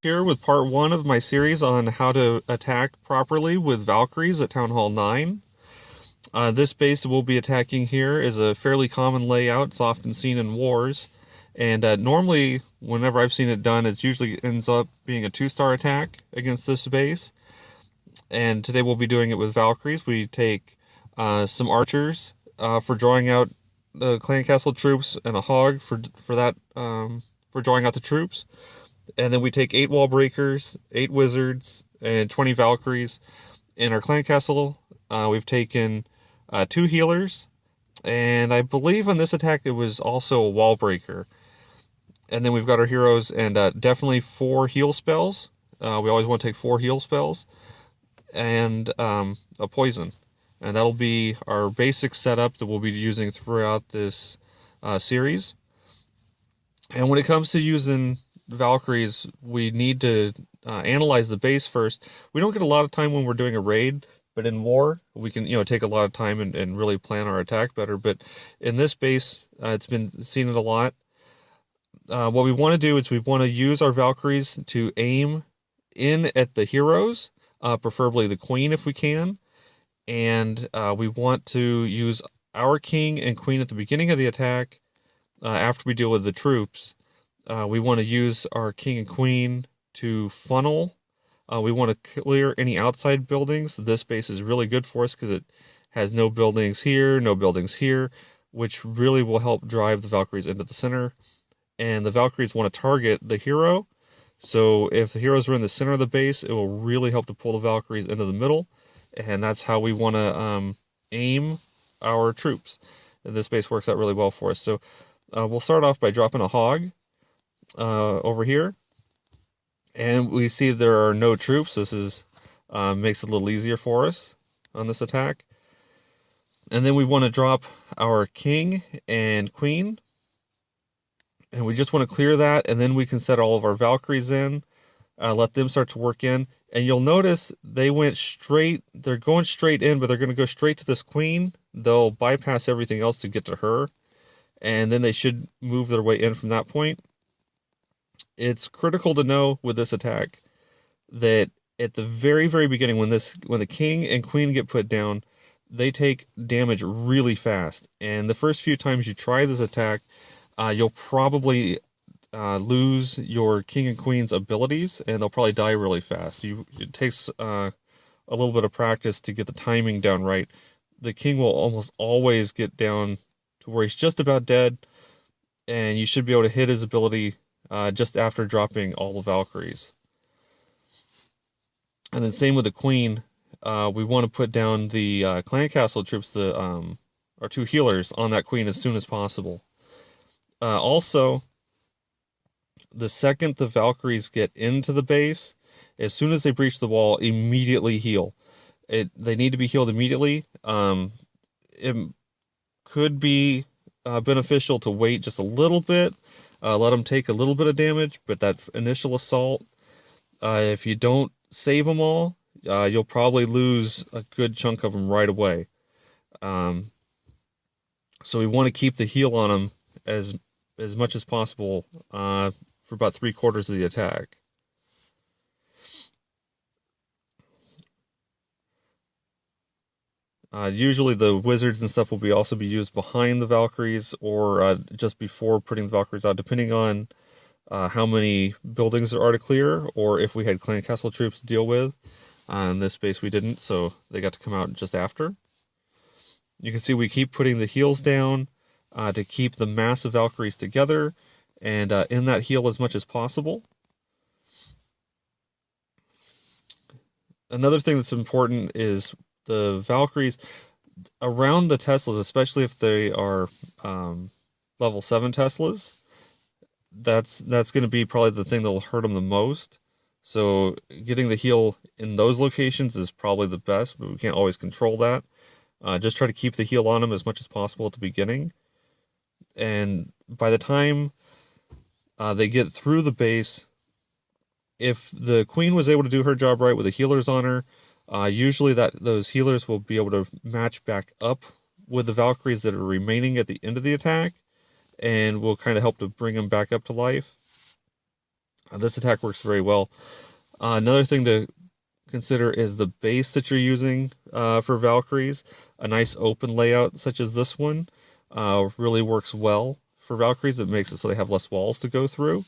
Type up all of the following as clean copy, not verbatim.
Here with part 1 of my series on how to attack properly with Valkyries at Town Hall 9. This base that we'll be attacking here is a fairly common layout. It's often seen in wars. And normally, whenever I've seen it done, it usually ends up being a 2-star attack against this base. And today we'll be doing it with Valkyries. We take some archers for drawing out the clan castle troops and a hog for drawing out the troops. And then we take 8 wall breakers, 8 wizards, and 20 Valkyries. In our clan castle, we've taken 2 healers, and I believe on this attack it was also a wall breaker. And then we've got our heroes and definitely 4 heal spells. We always want to take 4 heal spells, and a poison. And that'll be our basic setup that we'll be using throughout this series. And when it comes to using Valkyries, we need to analyze the base first. We don't get a lot of time when we're doing a raid, but in war we can take a lot of time and really plan our attack better. But in this base, it's been seen it a lot. What we want to do is we want to use our Valkyries to aim in at the heroes, preferably the queen if we can, and we want to use our king and queen at the beginning of the attack. After we deal with the troops, we want to use our king and queen to funnel. We want to clear any outside buildings. This base is really good for us because it has no buildings here, no buildings here, which really will help drive the Valkyries into the center. And the Valkyries want to target the hero. So if the heroes are in the center of the base, it will really help to pull the Valkyries into the middle. And that's how we want to aim our troops. And this base works out really well for us. So we'll start off by dropping a hog over here, and we see there are no troops. This is makes it a little easier for us on this attack. And then we want to drop our king and queen, and we just want to clear that, and then we can set all of our Valkyries in, let them start to work in. And you'll notice they're going straight in, but they're going to go straight to this queen. They'll bypass everything else to get to her, and then they should move their way in from that point. It's critical to know with this attack that at the very, very beginning, when the king and queen get put down, they take damage really fast. And the first few times you try this attack, you'll probably lose your king and queen's abilities, and they'll probably die really fast. It takes a little bit of practice to get the timing down right. The king will almost always get down to where he's just about dead, and you should be able to hit his ability just after dropping all the Valkyries. And then same with the queen. We want to put down the clan castle troops, our 2 healers, on that queen as soon as possible. Also, the second the Valkyries get into the base, as soon as they breach the wall, immediately heal. They need to be healed immediately. It could be beneficial to wait just a little bit, let them take a little bit of damage, but that initial assault, if you don't save them all, you'll probably lose a good chunk of them right away. So we want to keep the heal on them as much as possible for about 3/4 of the attack. Usually the wizards and stuff will also be used behind the Valkyries, or just before putting the Valkyries out, depending on how many buildings there are to clear, or if we had clan castle troops to deal with. In this base we didn't, so they got to come out just after. You can see we keep putting the heals down to keep the mass of Valkyries together, and in that heal as much as possible. Another thing that's important is the Valkyries around the Teslas, especially if they are level 7 Teslas. That's going to be probably the thing that will hurt them the most. So getting the heal in those locations is probably the best, but we can't always control that. Just try to keep the heal on them as much as possible at the beginning. And by the time they get through the base, if the queen was able to do her job right with the healers on her, usually those healers will be able to match back up with the Valkyries that are remaining at the end of the attack, and will kind of help to bring them back up to life. This attack works very well. Another thing to consider is the base that you're using for Valkyries. A nice open layout such as this one really works well for Valkyries. It makes it so they have less walls to go through.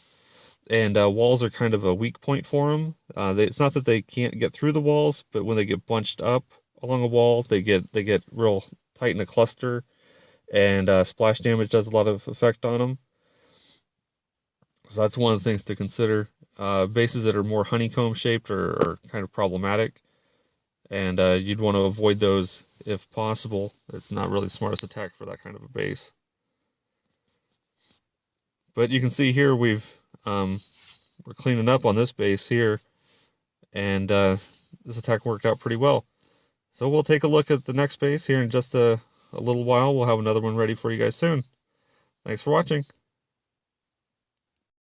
And walls are kind of a weak point for them. It's not that they can't get through the walls, but when they get bunched up along a wall, they get real tight in a cluster, and splash damage does a lot of effect on them. So that's one of the things to consider. Bases that are more honeycomb shaped are kind of problematic, and you'd want to avoid those if possible. It's not really the smartest attack for that kind of a base. But you can see here we're cleaning up on this base here, and this attack worked out pretty well. So we'll take a look at the next base here in just a little while. We'll have another one ready for you guys soon. Thanks for watching.